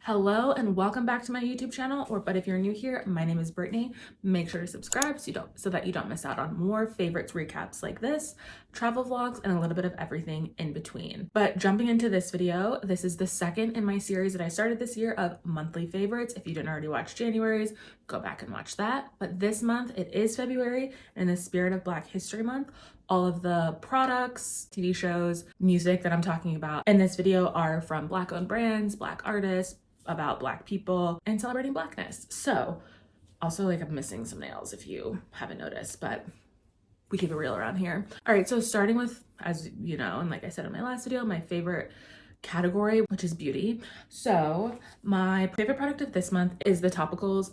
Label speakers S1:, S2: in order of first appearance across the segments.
S1: Hello and welcome back to my YouTube channel, but if you're new here, my name is Brittany. Make sure to subscribe so that you don't miss out on more favorites recaps like this, travel vlogs, and a little bit of everything in between. But jumping into this video, this is the second in my series that I started this year of monthly favorites. If you didn't already watch January's, go back and watch that. But this month, it is February, and in the spirit of Black History Month, all of the products, TV shows, music that I'm talking about in this video are from Black-owned brands, Black artists, about Black people, and celebrating Blackness. So also, like, I'm missing some nails if you haven't noticed, but we keep it real around here. All right, so starting with, as you know, and like I said in my last video, my favorite category, which is beauty. So my favorite product of this month is the Topicals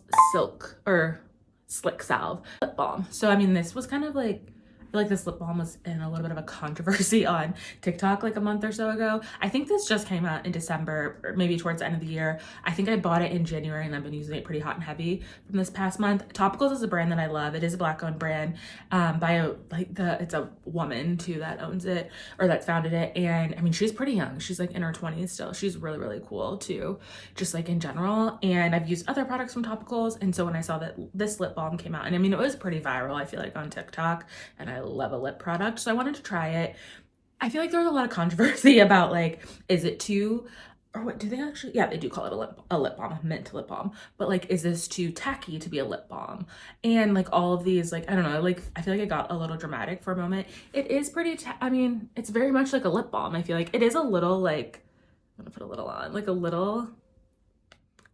S1: Slick Salve lip balm. So I mean, this was kind of like, I feel like this lip balm was in a little bit of a controversy on TikTok like a month or so ago. I think this just came out in December, or maybe towards the end of the year. I think I bought it in January and I've been using it pretty hot and heavy from this past month. Topicals is a brand that I love. It is a Black-owned brand it's a woman too that owns it, or that founded it. And I mean, she's pretty young. She's like in her 20s still. She's really, really cool too, just like in general. And I've used other products from Topicals. And so when I saw that this lip balm came out, and I mean, it was pretty viral, I feel like, on TikTok, and I love a lip product, so I wanted to try it. I feel like there was a lot of controversy about, like, is it too, or what do they actually, yeah, they do call it a lip balm, mint lip balm, but like, is this too tacky to be a lip balm? And like all of these, like, I don't know, like, I feel like it got a little dramatic for a moment. It is pretty, I mean, it's very much like a lip balm. I feel like it is a little, like, I'm gonna put a little on, like a little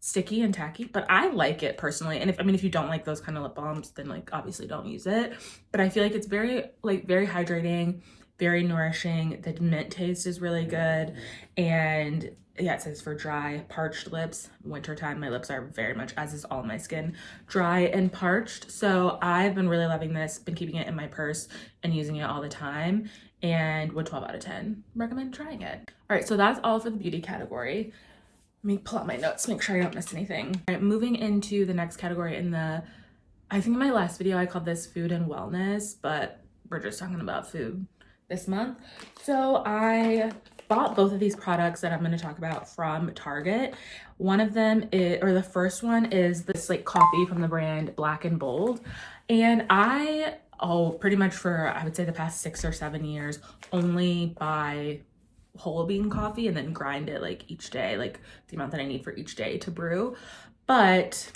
S1: sticky and tacky, but I like it personally. And if you don't like those kind of lip balms, then like obviously don't use it. But I feel like it's very hydrating, very nourishing. The mint taste is really good. And yeah, it says for dry, parched lips. Wintertime, my lips are very much, as is all my skin, dry and parched. So I've been really loving this, been keeping it in my purse and using it all the time, and would 12 out of 10 recommend trying it. All right, so that's all for the beauty category. Let me pull out my notes, make sure I don't miss anything. All right, moving into the next category I think in my last video I called this food and wellness, but we're just talking about food this month. So I bought both of these products that I'm going to talk about from Target. One of them the first one is this like coffee from the brand Black and Bold. And pretty much for, I would say, the past 6 or 7 years, only buy whole bean coffee and then grind it like each day, like the amount that I need for each day to brew. But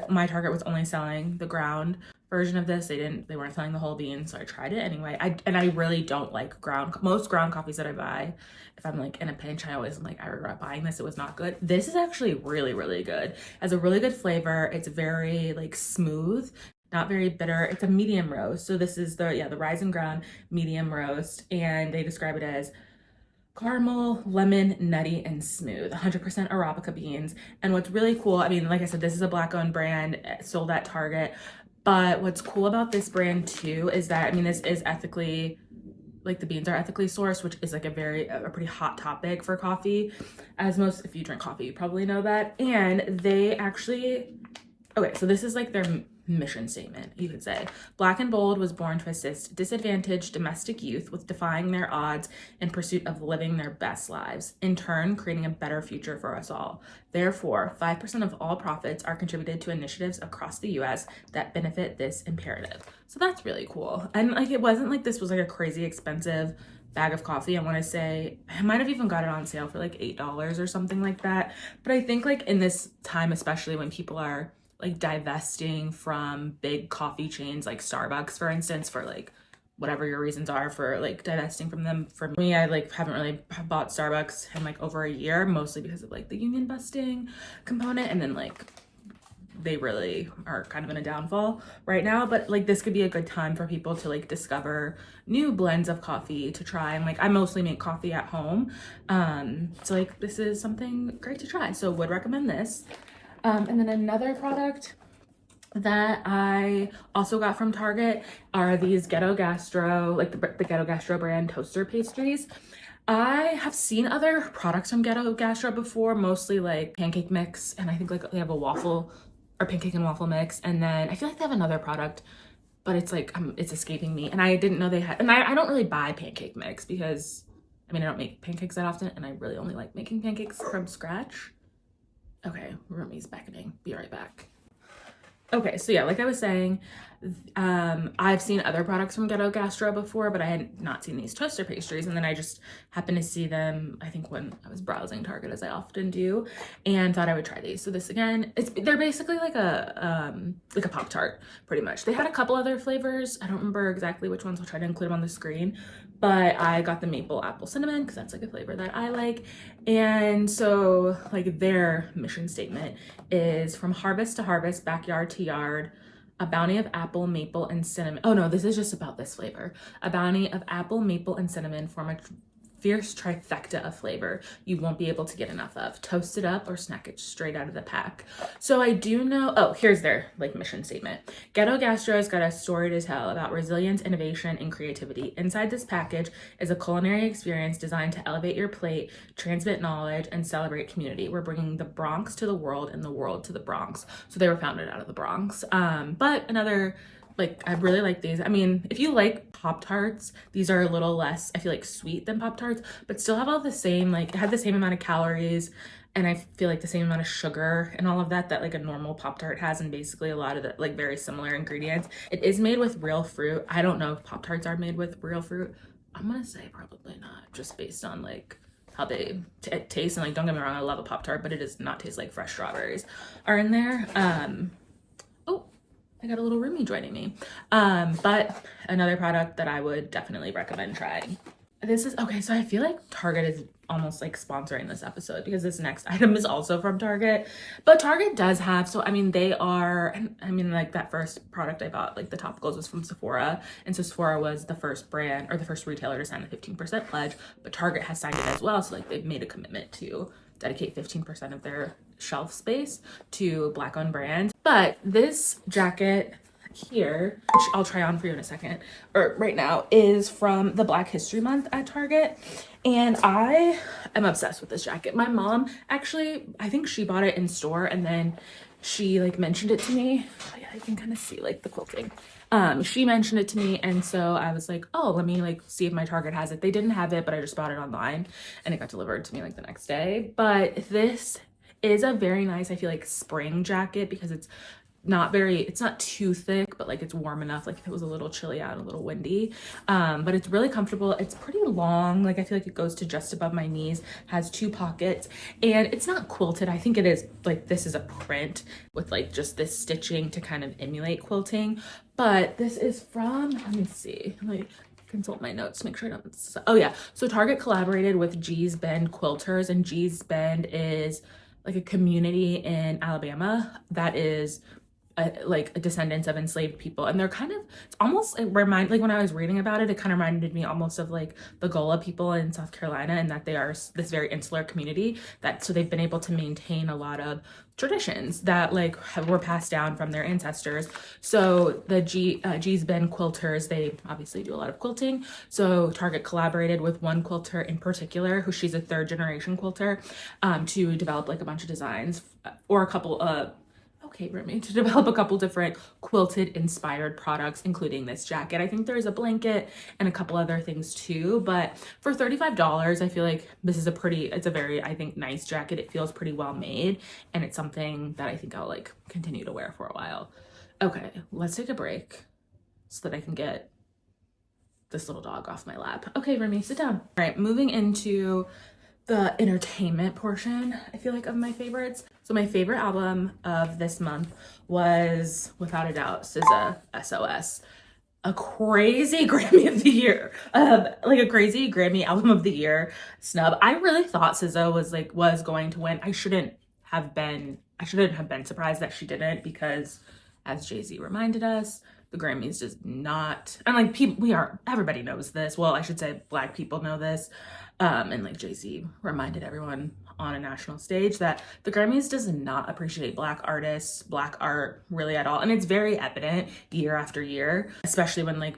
S1: my Target was only selling the ground version of this. They weren't selling the whole bean, so I tried it anyway. I really don't like most ground coffees that I buy. If I'm like in a pinch, I always am like, I regret buying this. It was not good. This is actually really, really good. It has a really good flavor. It's very like smooth, not very bitter. It's a medium roast. So this is the Rise and Ground medium roast, and they describe it as caramel, lemon, nutty, and smooth, 100% Arabica beans. And what's really cool, I mean, like I said, this is a Black-owned brand, sold at Target. But what's cool about this brand too is that, I mean, this is ethically, like, the beans are ethically sourced, which is like a pretty hot topic for coffee. If you drink coffee, you probably know that. And they actually, okay, so this is like their mission statement, you could say. Black and Bold was born to assist disadvantaged domestic youth with defying their odds in pursuit of living their best lives, in turn creating a better future for us all. Therefore, 5% of all profits are contributed to initiatives across the US that benefit this imperative. So that's really cool. And like, it wasn't like this was like a crazy expensive bag of coffee. I want to say I might have even got it on sale for like $8 or something like that. But I think like in this time, especially when people are like divesting from big coffee chains like Starbucks, for instance, for like whatever your reasons are for like divesting from them. For me, I like haven't really bought Starbucks in like over a year, mostly because of like the union busting component, and then like they really are kind of in a downfall right now. But like this could be a good time for people to like discover new blends of coffee to try. And like I mostly make coffee at home, so like this is something great to try, so would recommend this. And then another product that I also got from Target are these Ghetto Gastro, like the Ghetto Gastro brand toaster pastries. I have seen other products from Ghetto Gastro before, mostly like pancake mix, and I think like they have a waffle or pancake and waffle mix. And then I feel like they have another product, but it's like, it's escaping me. And I didn't know they had, and I don't really buy pancake mix because, I mean, I don't make pancakes that often, and I really only like making pancakes from scratch. Okay, Rumi's beckoning. Be right back. Okay, so yeah, like I was saying, I've seen other products from Ghetto Gastro before, but I had not seen these toaster pastries, and then I just happened to see them, I think when I was browsing Target, as I often do, and thought I would try these. So this again, they're basically like a Pop-Tart, pretty much. They had a couple other flavors. I don't remember exactly which ones. I'll try to include them on the screen, but I got the maple apple cinnamon because that's like a flavor that I like. And so like their mission statement is from harvest to harvest, backyard to yard, a bounty of apple, maple, and cinnamon. Oh no, this is just about this flavor. A bounty of apple, maple, and cinnamon form a fierce trifecta of flavor you won't be able to get enough of. Toast it up or snack it straight out of the pack. So I do know, oh, here's their like mission statement. Ghetto Gastro's got a story to tell about resilience, innovation, and creativity. Inside this package is a culinary experience designed to elevate your plate, transmit knowledge, and celebrate community. We're bringing the Bronx to the world and the world to the Bronx. So they were founded out of the Bronx. But another, like, I really like these. I mean, if you like Pop-Tarts, these are a little less, I feel like, sweet than Pop-Tarts, but still have all the same, like, it had the same amount of calories, and I feel like the same amount of sugar and all of that like a normal Pop-Tart has, and basically a lot of the, like, very similar ingredients. It is made with real fruit. I don't know if Pop-Tarts are made with real fruit. I'm gonna say probably not, just based on, like, how they taste. And, like, don't get me wrong, I love a Pop-Tart, but it does not taste like fresh strawberries are in there. Oh, I got a little roomie joining me. But another product that I would definitely recommend trying. This is, okay, so I feel like Target is almost like sponsoring this episode because this next item is also from Target. But Target does have, so I mean, they are, I mean, like that first product I bought, like the Topicals, was from Sephora. And so Sephora was the first brand or the first retailer to sign the 15% pledge, but Target has signed it as well. So like they've made a commitment to dedicate 15% of their shelf space to Black-owned brands. But this jacket here, which I'll try on for you in a second, or right now, is from the Black History Month at Target. And I am obsessed with this jacket. My mom, actually, I think she bought it in store and then she like mentioned it to me. Oh yeah, I can kind of see like the quilting. She mentioned it to me, and so I was like, oh, let me like see if my Target has it. They didn't have it, but I just bought it online and it got delivered to me like the next day. But this is a very nice, I feel like, spring jacket because it's not too thick, but like it's warm enough, like if it was a little chilly out, a little windy, but it's really comfortable. It's pretty long, like I feel like it goes to just above my knees, has 2 pockets, and it's not quilted. I think it is like, this is a print with like just this stitching to kind of emulate quilting. But this is from, let me see, like consult my notes to make sure I don't, oh yeah, so Target collaborated with Gee's Bend Quilters, and Gee's Bend is like a community in Alabama that is like descendants of enslaved people, and they're kind of, it's almost like like when I was reading about it, it kind of reminded me almost of like the Gullah people in South Carolina, and that they are this very insular community that, so they've been able to maintain a lot of traditions that like were passed down from their ancestors. So the Gee's Bend Quilters, they obviously do a lot of quilting, so Target collaborated with one quilter in particular, who she's a 3rd generation quilter, to develop like a bunch of designs, or a couple of to develop a couple different quilted inspired products, including this jacket. I think there's a blanket and a couple other things too, but for $35, I feel like this is it's a very, I think, nice jacket. It feels pretty well made, and it's something that I think I'll like continue to wear for a while. Okay, let's take a break so that I can get this little dog off my lap. Okay, Remy, sit down. All right, moving into the entertainment portion, I feel like, of my favorites. So my favorite album of this month was, without a doubt, SZA, SOS. A crazy Grammy of the Year, like a crazy Grammy Album of the Year snub. I really thought SZA was going to win. I shouldn't have been surprised that she didn't, because as Jay-Z reminded us, the Grammys just not, and like everybody knows this. Well, I should say Black people know this. And like Jay-Z reminded everyone on a national stage that the Grammys does not appreciate Black artists, Black art really at all. And it's very evident year after year, especially when like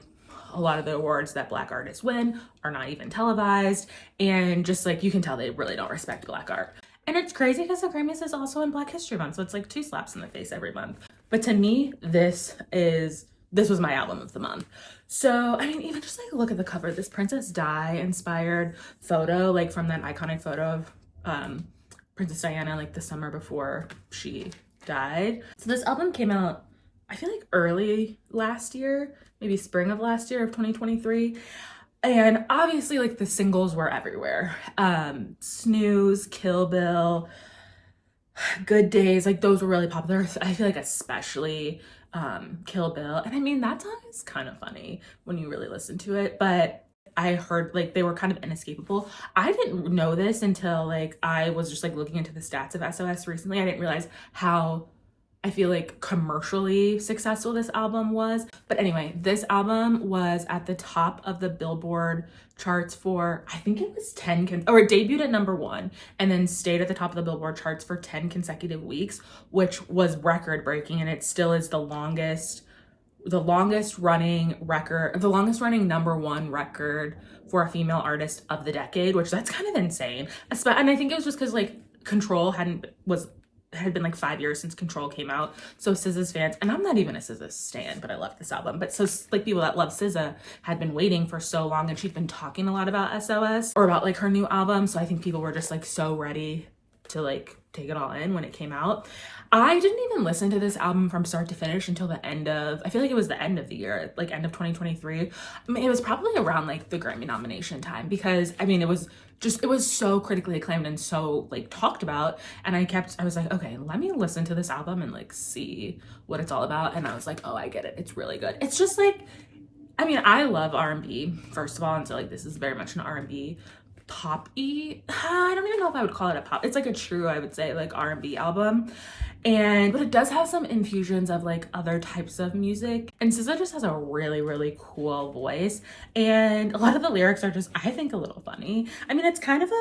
S1: a lot of the awards that Black artists win are not even televised. And just like, you can tell they really don't respect Black art. And it's crazy because the Grammys is also in Black History Month. So it's like 2 slaps in the face every month. But to me, this was my album of the month. So, I mean, even just like look at the cover, this Princess Di inspired photo, like from that iconic photo of Princess Diana like the summer before she died. So this album came out, I feel like early last year, maybe spring of last year of 2023. And obviously like the singles were everywhere. Snooze, Kill Bill, Good Days, like those were really popular. I feel like especially Kill Bill. And I mean, that song is kind of funny when you really listen to it, but I heard like they were kind of inescapable. I didn't know this until like I was just like looking into the stats of SOS recently. I didn't realize how I feel like commercially successful this album was. But anyway, this album was at the top of the Billboard charts for, I think it was it debuted at #1 and then stayed at the top of the Billboard charts for 10 consecutive weeks, which was record breaking. And it still is the longest running #1 record for a female artist of the decade, which that's kind of insane. And I think it was just because like Control had been like 5 years since Control came out. So SZA's fans, and I'm not even a SZA stan, but I love this album. But so like people that love SZA had been waiting for so long, and she'd been talking a lot about SOS or about like her new album. So I think people were just like so ready to like take it all in when it came out. I didn't even listen to this album from start to finish until the end of, I feel like it was the end of the year, like end of 2023. I mean, it was probably around like the Grammy nomination time, because I mean, it was so critically acclaimed and so like talked about. And I was like, okay, let me listen to this album and like see what it's all about. And I was like, oh, I get it. It's really good. It's just like, I mean, I love R&B, first of all. And so like, this is very much an R&B pop-y. I don't even know if I would call it a pop. It's like a true, I would say, like R&B album. But it does have some infusions of like other types of music. And SZA just has a really, really cool voice. And a lot of the lyrics are just, I think, a little funny. I mean, it's kind of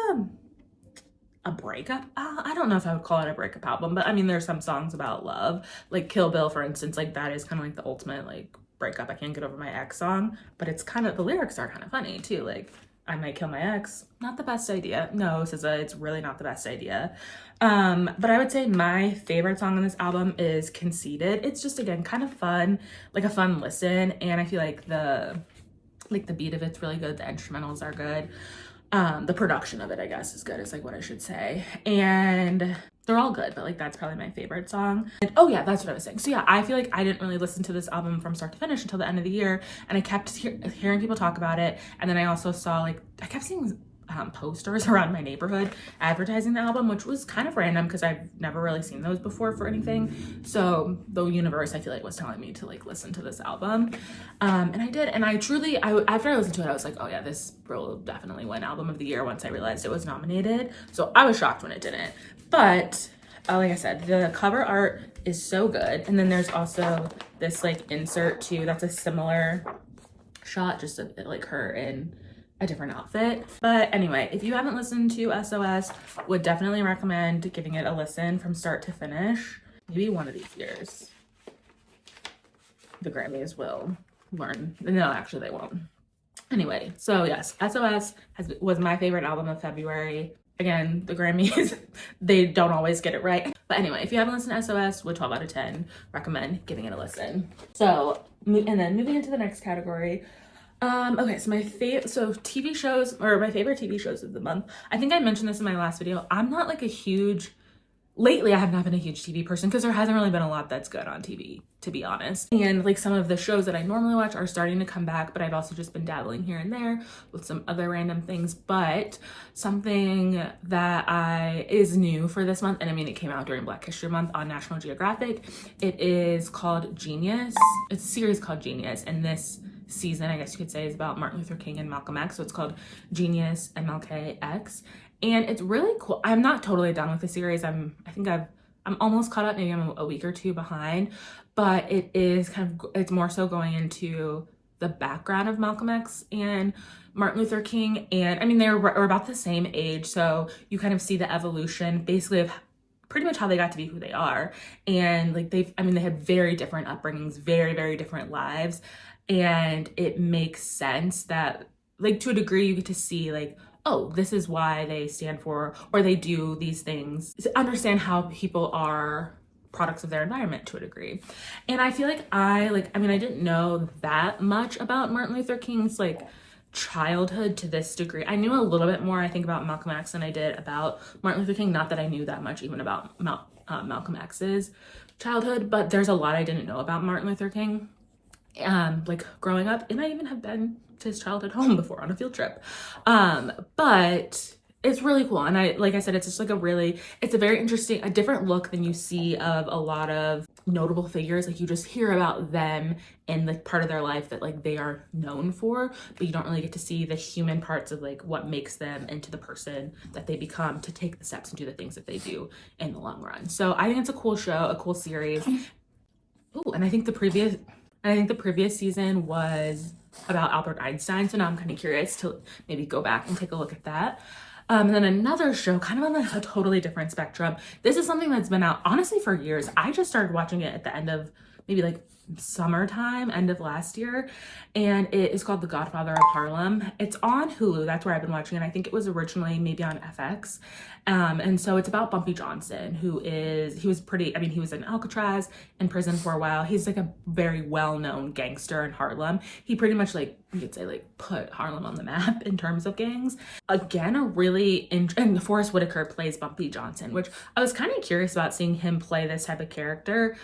S1: a breakup. I don't know if I would call it a breakup album, but I mean, there's some songs about love, like Kill Bill, for instance, like that is kind of like the ultimate like breakup, I can't get over my ex song, but it's kind of, the lyrics are kind of funny too. Like, I might kill my ex. Not the best idea. No, SZA, it's really not the best idea. But I would say my favorite song on this album is Conceited. It's just, again, kind of fun, like a fun listen. And I feel like the beat of it's really good. The instrumentals are good. The production of it, I guess, is good, is like what I should say. And they're all good, but like that's probably my favorite song. And oh yeah, that's what I was saying. So yeah, I feel like I didn't really listen to this album from start to finish until the end of the year, and I kept hearing people talk about it. And then I also saw like, I kept seeing posters around my neighborhood advertising the album, which was kind of random because I've never really seen those before for anything. So the universe, I feel like, was telling me to like listen to this album. And I did. And after I listened to it, I was like, oh yeah, this will definitely win album of the year once I realized it was nominated. So I was shocked when it didn't. But like I said, the cover art is so good. And then there's also this like insert too, that's a similar shot, just like her in a different outfit. But anyway, if you haven't listened to SOS, would definitely recommend giving it a listen from start to finish. Maybe one of these years the Grammys will learn. No, actually they won't. Anyway, so yes, SOS was my favorite album of February. Again, the Grammys, they don't always get it right. But anyway, if you haven't listened to SOS, would 12 out of 10 recommend giving it a listen. So, and then moving into the next category. Okay, so my favorite TV shows, or my favorite TV shows of the month. I think I mentioned this in my last video. I'm not like lately I have not been a huge TV person because there hasn't really been a lot that's good on TV, to be honest. And like some of the shows that I normally watch are starting to come back, but I've also just been dabbling here and there with some other random things. But something that is new for this month, and I mean, it came out during Black History Month on National Geographic. It is called Genius. It's a series called Genius, and this season, I guess you could say, is about Martin Luther King and Malcolm X. So it's called Genius MLK X. And it's really cool. I'm not totally done with the series. I'm almost caught up. Maybe I'm a week or two behind, but it is it's more so going into the background of Malcolm X and Martin Luther King. And I mean, they were about the same age. So you kind of see the evolution basically of pretty much how they got to be who they are. And like they had very different upbringings, very, very different lives. And it makes sense that like to a degree you get to see like, oh, this is why they stand for, or they do these things, to understand how people are products of their environment to a degree. And I feel like I didn't know that much about Martin Luther King's like childhood to this degree. I knew a little bit more, I think, about Malcolm X than I did about Martin Luther King. Not that I knew that much even about Malcolm X's childhood, but there's a lot I didn't know about Martin Luther King, like growing up. And I even have been to his childhood home before on a field trip. But it's really cool. And like I said, it's just like it's a very interesting, a different look than you see of a lot of notable figures. Like you just hear about them in the part of their life that like they are known for, but you don't really get to see the human parts of like what makes them into the person that they become to take the steps and do the things that they do in the long run. So I think it's a cool show, a cool series. Oh, and I think the previous season was about Albert Einstein. So now I'm kind of curious to maybe go back and take a look at that. And then another show kind of on a totally different spectrum. This is something that's been out honestly for years. I just started watching it at the end of maybe like summertime, end of last year, and it is called The Godfather of Harlem. It's on Hulu. That's where I've been watching it. I think it was originally maybe on FX. And so it's about Bumpy Johnson, he was in Alcatraz, in prison for a while. He's like a very well-known gangster in Harlem. He pretty much like, you could say like put Harlem on the map in terms of gangs. Again, and Forrest Whitaker plays Bumpy Johnson, which I was kind of curious about seeing him play this type of character.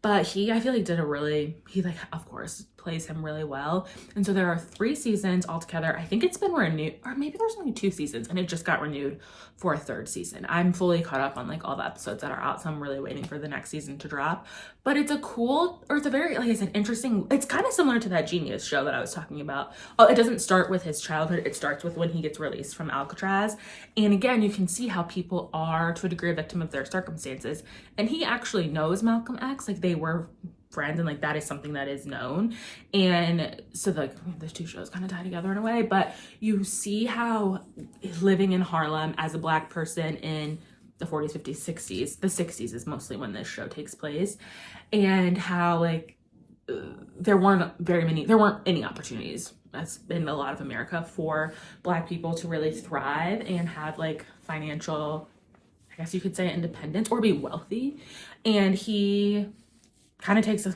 S1: But I feel like he of course plays him really well. And so there are 3 seasons altogether. I think it's been renewed, or maybe there's only 2 seasons and it just got renewed for a 3rd season. I'm fully caught up on like all the episodes that are out. So I'm really waiting for the next season to drop. But it's a very, like I said, interesting. It's kind of similar to that Genius show that I was talking about. Oh, it doesn't start with his childhood. It starts with when he gets released from Alcatraz. And again, you can see how people are to a degree a victim of their circumstances. And he actually knows Malcolm X. Like they were friends, and like that is something that is known. And so like the 2 shows kind of tie together in a way, but you see how living in Harlem as a Black person in the 40s, 50s, 60s, the 60s is mostly when this show takes place, and how like there weren't any opportunities as in a lot of America for Black people to really thrive and have like financial, I guess you could say, independence or be wealthy. And he kind of takes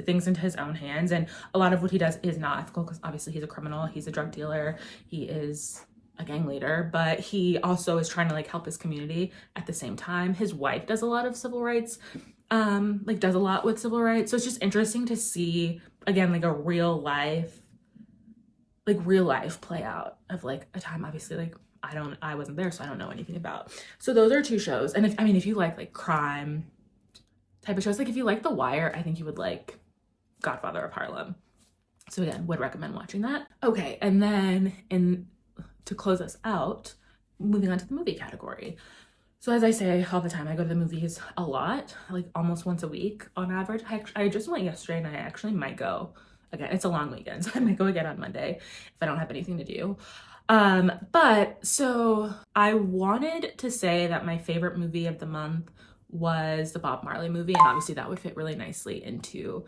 S1: things into his own hands, and a lot of what he does is not ethical because obviously he's a criminal, he's a drug dealer, he is a gang leader, but he also is trying to like help his community at the same time. His wife does a lot of civil rights, does a lot with civil rights. So it's just interesting to see again like a real life play out of like a time obviously like I wasn't there, so I don't know anything about. So those are 2 shows. And if you like crime type of shows, like if you like The Wire, I think you would like Godfather of Harlem. So again, would recommend watching that. Okay, and then to close us out, moving on to the movie category. So as I say all the time, I go to the movies a lot, like almost once a week on average. I just went yesterday, and I actually might go again. It's a long weekend, so I might go again on Monday if I don't have anything to do. But so I wanted to say that my favorite movie of the month was the Bob Marley movie, and obviously that would fit really nicely into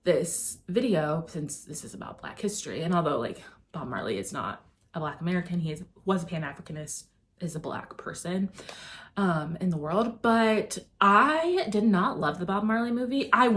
S1: this video since this is about Black history. And although like Bob Marley is not a Black American, he was a Pan-Africanist, is a Black person in the world. But I did not love the Bob Marley movie. I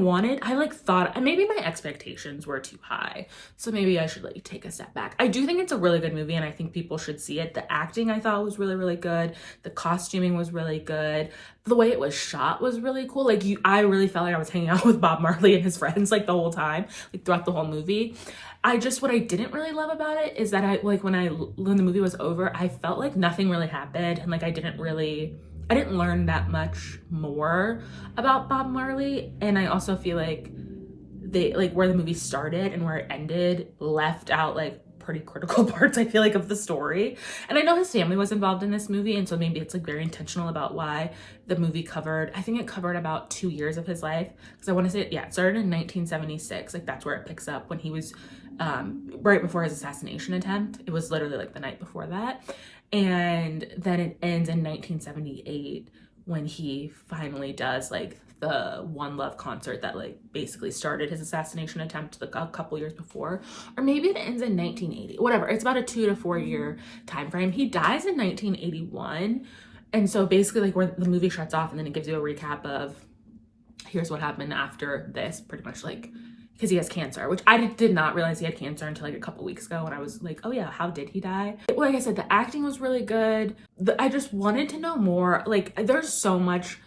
S1: thought maybe my expectations were too high, so maybe I should like take a step back. I do think it's a really good movie, and I think people should see it. The acting I thought was really, really good. The costuming was really good. The way it was shot was really cool. Like I really felt like I was hanging out with Bob Marley and his friends like the whole time, like throughout the whole movie. What I didn't really love about it is that when the movie was over, I felt like nothing really happened, and like I didn't learn that much more about Bob Marley. And I also feel like they like where the movie started and where it ended left out like pretty critical parts, I feel like, of the story. And I know his family was involved in this movie, and so maybe it's like very intentional about why the movie covered about 2 years of his life, because I want to say it started in 1976. Like that's where it picks up, when he was right before his assassination attempt. It was literally like the night before that. And then it ends in 1978 when he finally does like the One Love concert that like basically started his assassination attempt a couple years before. Or maybe it ends in 1980, whatever. It's about a 2 to 4 year time frame. He dies in 1981. And so basically like where the movie shuts off, and then it gives you a recap of here's what happened after this, pretty much like because he has cancer, which I did not realize he had cancer until like a couple weeks ago when I was like, oh yeah, how did he die? Like I said, the acting was really good. I just wanted to know more. Like there's so much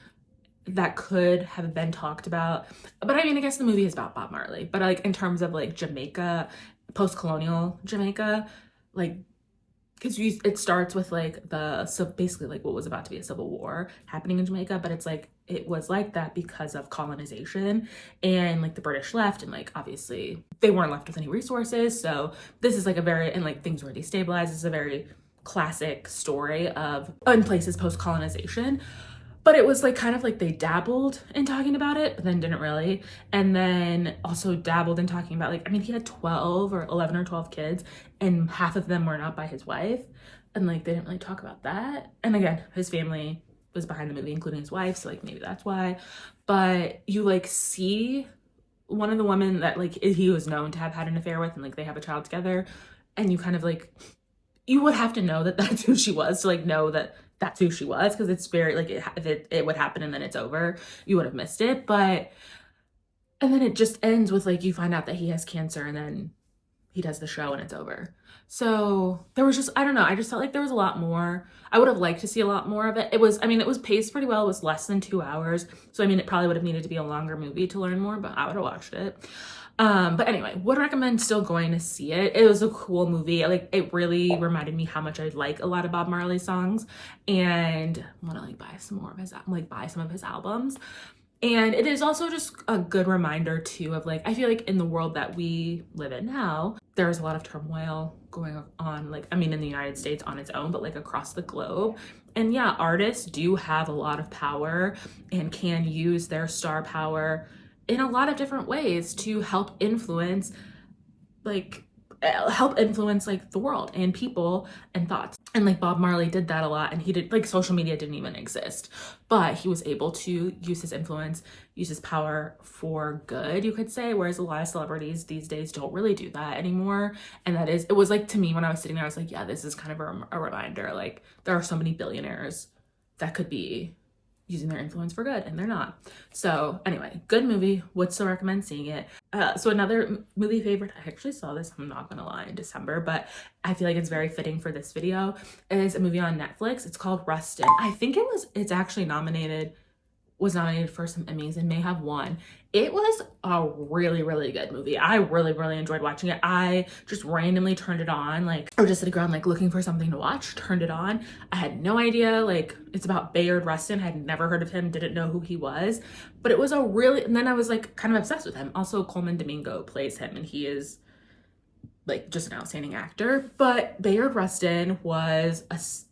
S1: that could have been talked about. But I mean, I guess the movie is about Bob Marley. But like in terms of like Jamaica, post-colonial Jamaica, like because it starts with like so basically like what was about to be a civil war happening in Jamaica, but it's like it was like that because of colonization, and like the British left, and like obviously they weren't left with any resources. So this is like a very, and like things were destabilized. It's a very classic story of in places post-colonization. But it was like kind of like they dabbled in talking about it, but then didn't really. And then also dabbled in talking about like, I mean, he had 12 or 11 or 12 kids, and half of them were not by his wife. And like, they didn't really talk about that. And again, his family was behind the movie, including his wife. So like, maybe that's why. But you like see one of the women that like he was known to have had an affair with, and like they have a child together. And you kind of like, you would have to know that that's who she was to like know that that's who she was, because it's very like if it would happen and then it's over, you would have missed it. But and then it just ends with like you find out that he has cancer, and then he does the show and it's over. So there was just, I don't know, I just felt like there was a lot more. I would have liked to see a lot more of it. It was, I mean, it was paced pretty well. It was less than 2 hours, so I mean it probably would have needed to be a longer movie to learn more, but I would have watched it. But anyway, would recommend still going to see it. It was a cool movie. Like it really reminded me how much I like a lot of Bob Marley songs, and want to like buy some more of his, like buy some of his albums. And it is also just a good reminder too of like, I feel like in the world that we live in now, there's a lot of turmoil going on, like, I mean, in the United States on its own, but like across the globe. And yeah, artists do have a lot of power and can use their star power in a lot of different ways to help influence like the world and people and thoughts. And like Bob Marley did that a lot, and he did, like, social media didn't even exist, but he was able to use his influence, use his power for good, you could say, whereas a lot of celebrities these days don't really do that anymore. And that is, it was like, to me when I was sitting there, I was like, yeah, this is kind of a reminder, like there are so many billionaires that could be using their influence for good, and they're not. So anyway, good movie, would still recommend seeing it. So another movie favorite, I actually saw this, I'm not gonna lie, in December, but I feel like it's very fitting for this video, is a movie on Netflix. It's called Rustin. I think it's actually was nominated for some Emmys and may have won. It was a really, really good movie. I really, really enjoyed watching it. I just randomly turned it on, like, or just sitting around like looking for something to watch, turned it on. I had no idea, like, it's about Bayard Rustin. I had never heard of him, didn't know who he was, but it was and then I was like kind of obsessed with him. Also, Coleman Domingo plays him, and he is like just an outstanding actor. But Bayard Rustin was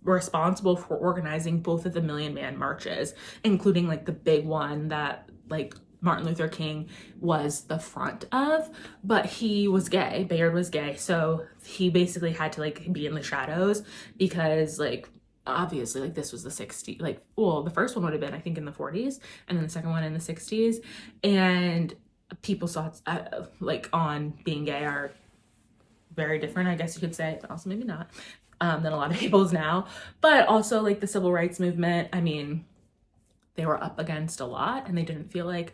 S1: responsible for organizing both of the Million Man marches, including like the big one that like Martin Luther King was the front of, but he was gay. Bayard was gay, so he basically had to like be in the shadows, because like obviously like this was the 60s, like, well, the first one would have been I think in the 40s, and then the second one in the 60s, and people's thoughts like on being gay are very different, I guess you could say, but also maybe not, than a lot of people's now. But also like the civil rights movement, I mean, they were up against a lot, and they didn't feel like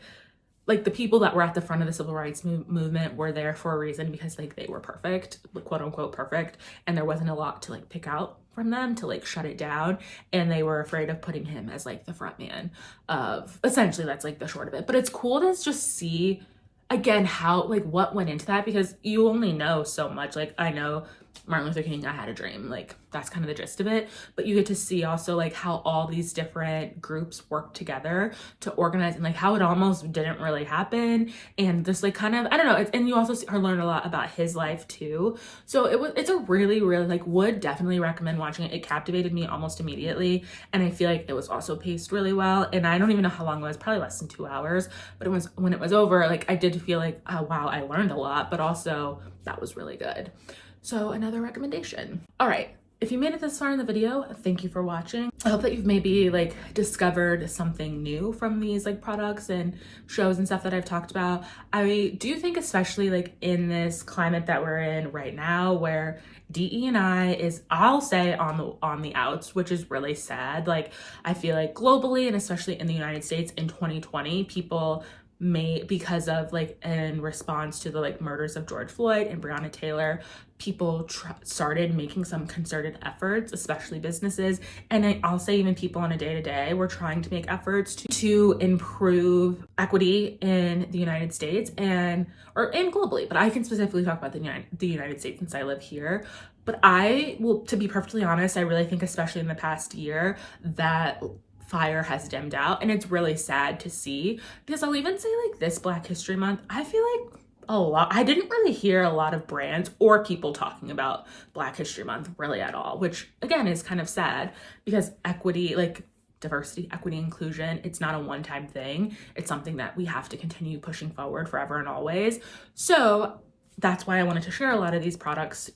S1: the people that were at the front of the civil rights movement were there for a reason, because like they were perfect, like, quote unquote perfect, and there wasn't a lot to like pick out from them to like shut it down, and they were afraid of putting him as like the front man of, essentially that's like the short of it. But it's cool to just see again how like what went into that, because you only know so much. Like I know Martin Luther King, I Had a Dream, like that's kind of the gist of it, but you get to see also like how all these different groups work together to organize, and like how it almost didn't really happen, and just like kind of, I don't know, and you also learn a lot about his life too. So it's a really, really, like, would definitely recommend watching it. It captivated me almost immediately, and I feel like it was also paced really well, and I don't even know how long it was, probably less than 2 hours, but it was, when it was over, like I did feel like, oh wow, I learned a lot, but also that was really good. So another recommendation. All right, if you made it this far in the video, thank you for watching. I hope that you've maybe like discovered something new from these like products and shows and stuff that I've talked about. I do think, especially like in this climate that we're in right now, where DE&I is, I'll say, on the outs, which is really sad. Like I feel like globally, and especially in the United States in 2020, people made because of like in response to the like murders of George Floyd and Breonna Taylor, people started making some concerted efforts, especially businesses, and I'll say even people on a day-to-day were trying to make efforts to improve equity in the United States and globally, but I can specifically talk about the United States since I live here. But to be perfectly honest, I really think especially in the past year that fire has dimmed out, and it's really sad to see, because I'll even say like this Black History Month, I feel like I didn't really hear a lot of brands or people talking about Black History Month really at all, which again is kind of sad, because equity, like diversity, equity, inclusion, it's not a one-time thing. It's something that we have to continue pushing forward forever and always. So that's why I wanted to share a lot of these products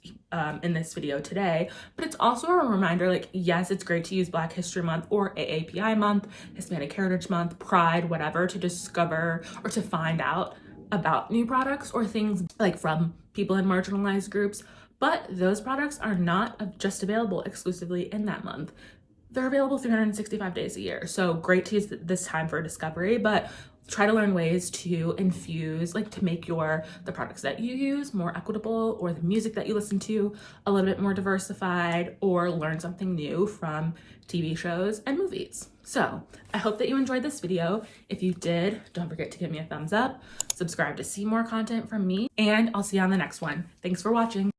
S1: in this video today. But it's also a reminder, like, yes, it's great to use Black History Month or AAPI Month, Hispanic Heritage Month, Pride, whatever, to discover or to find out about new products or things like from people in marginalized groups. But those products are not just available exclusively in that month. They're available 365 days a year. So great to use this time for discovery, but try to learn ways to infuse, like to make the products that you use more equitable, or the music that you listen to a little bit more diversified, or learn something new from TV shows and movies. So I hope that you enjoyed this video. If you did, don't forget to give me a thumbs up, subscribe to see more content from me, and I'll see you on the next one. Thanks for watching.